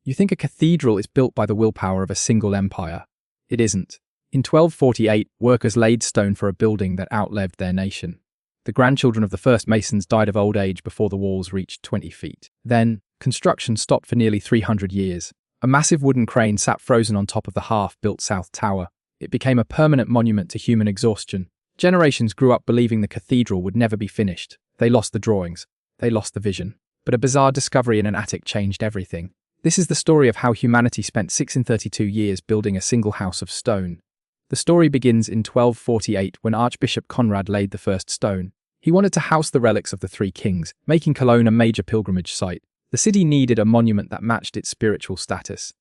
You think a cathedral is built by the willpower of a single empire. It isn't. In 1248, workers laid stone for a building that outlived their nation. The grandchildren of the first masons died of old age before the walls reached 20 feet. Then, construction stopped for nearly 300 years. A massive wooden crane sat frozen on top of the half-built South Tower. It became a permanent monument to human exhaustion. Generations grew up believing the cathedral would never be finished. They lost the drawings. They lost the vision. But a bizarre discovery in an attic changed everything. This is the story of how humanity spent 632 years building a single house of stone. The story begins in 1248 when Archbishop Conrad laid the first stone. He wanted to house the relics of the three kings, making Cologne a major pilgrimage site. The city needed a monument that matched its spiritual status.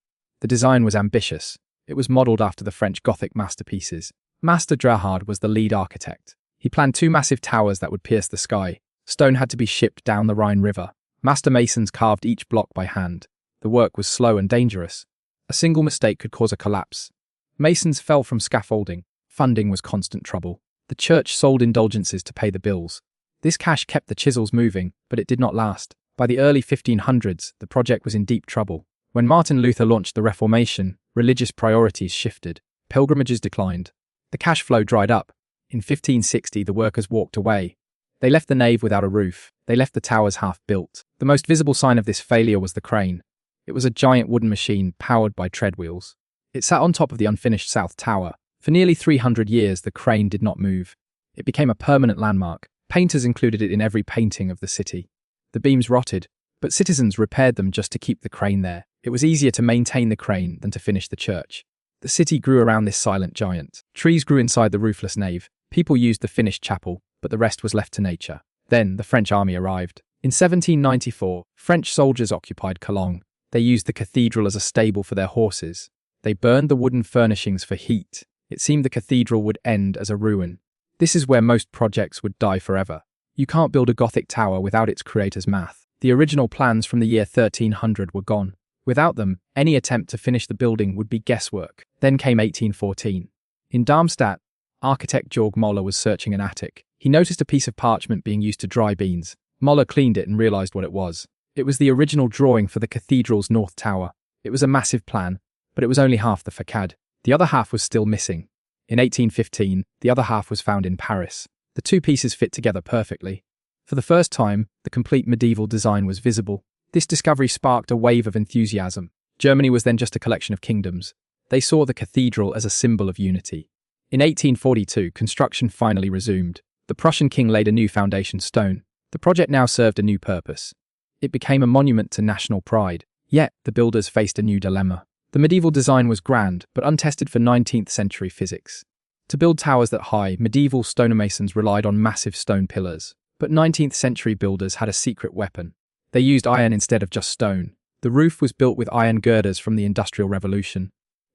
The design was ambitious. It was modelled after the French Gothic masterpieces. Master Gerhard was the lead architect. He planned two massive towers that would pierce the sky. Stone had to be shipped down the Rhine River. Master masons carved each block by hand. The work was slow and dangerous. A single mistake could cause a collapse. Masons fell from scaffolding. Funding was constant trouble. The church sold indulgences to pay the bills. This cash kept the chisels moving, but it did not last. By the early 1500s, the project was in deep trouble. When Martin Luther launched the Reformation, religious priorities shifted. Pilgrimages declined. The cash flow dried up. In 1560, the workers walked away. They left the nave without a roof. They left the towers half-built. The most visible sign of this failure was the crane. It was a giant wooden machine powered by tread wheels. It sat on top of the unfinished South Tower. For nearly 300 years, the crane did not move. It became a permanent landmark. Painters included it in every painting of the city. The beams rotted, but citizens repaired them just to keep the crane there. It was easier to maintain the crane than to finish the church. The city grew around this silent giant. Trees grew inside the roofless nave. People used the finished chapel, but the rest was left to nature. Then the French army arrived. In 1794, French soldiers occupied Cologne. They used the cathedral as a stable for their horses. They burned the wooden furnishings for heat. It seemed the cathedral would end as a ruin. This is where most projects would die forever. You can't build a Gothic tower without its creator's math. The original plans from the year 1300 were gone. Without them, any attempt to finish the building would be guesswork. Then came 1814. In Darmstadt, architect Georg Moller was searching an attic. He noticed a piece of parchment being used to dry beans. Moller cleaned it and realized what it was. It was the original drawing for the cathedral's north tower. It was a massive plan, but it was only half the facade. The other half was still missing. In 1815, the other half was found in Paris. The two pieces fit together perfectly. For the first time, the complete medieval design was visible. This discovery sparked a wave of enthusiasm. Germany was then just a collection of kingdoms. They saw the cathedral as a symbol of unity. In 1842, construction finally resumed. The Prussian king laid a new foundation stone. The project now served a new purpose. It became a monument to national pride. Yet, the builders faced a new dilemma. The medieval design was grand, but untested for 19th century physics. To build towers that high, medieval stonemasons relied on massive stone pillars. But 19th century builders had a secret weapon. They used iron instead of just stone. The roof was built with iron girders from the Industrial Revolution.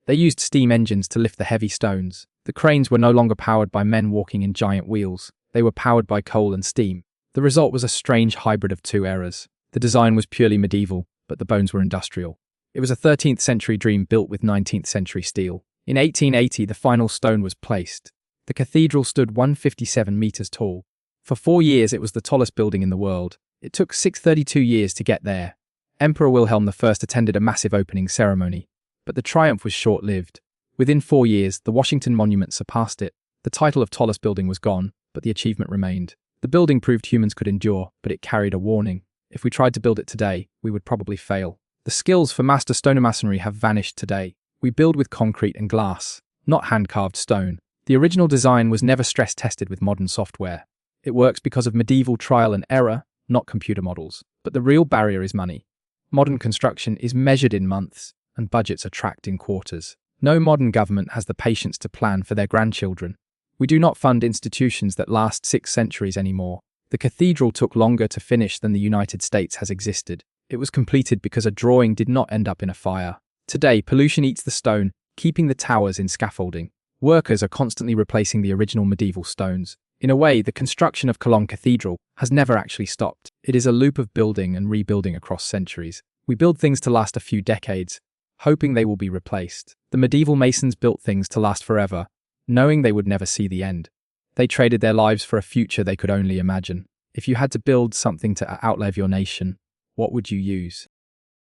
They used steam engines to lift the heavy stones. The cranes were no longer powered by men walking in giant wheels. They were powered by coal and steam. The result was a strange hybrid of two eras. The design was purely medieval, but the bones were industrial. It was a 13th century dream built with 19th century steel. In 1880, the final stone was placed. The cathedral stood 157 meters tall. For 4 years, it was the tallest building in the world. It took 632 years to get there. Emperor Wilhelm I attended a massive opening ceremony. But the triumph was short-lived. Within 4 years, the Washington Monument surpassed it. The title of tallest building was gone, but the achievement remained. The building proved humans could endure, but it carried a warning. If we tried to build it today, we would probably fail. The skills for master stonemasonry have vanished today. We build with concrete and glass, not hand-carved stone. The original design was never stress-tested with modern software. It works because of medieval trial and error, not computer models. But the real barrier is money. Modern construction is measured in months, and budgets are tracked in quarters. No modern government has the patience to plan for their grandchildren. We do not fund institutions that last 6 centuries anymore. The cathedral took longer to finish than the United States has existed. It was completed because a drawing did not end up in a fire. Today, pollution eats the stone, keeping the towers in scaffolding. Workers are constantly replacing the original medieval stones. In a way, the construction of Cologne Cathedral has never actually stopped. It is a loop of building and rebuilding across centuries. We build things to last a few decades, hoping they will be replaced. The medieval masons built things to last forever, knowing they would never see the end. They traded their lives for a future they could only imagine. If you had to build something to outlive your nation, what would you use?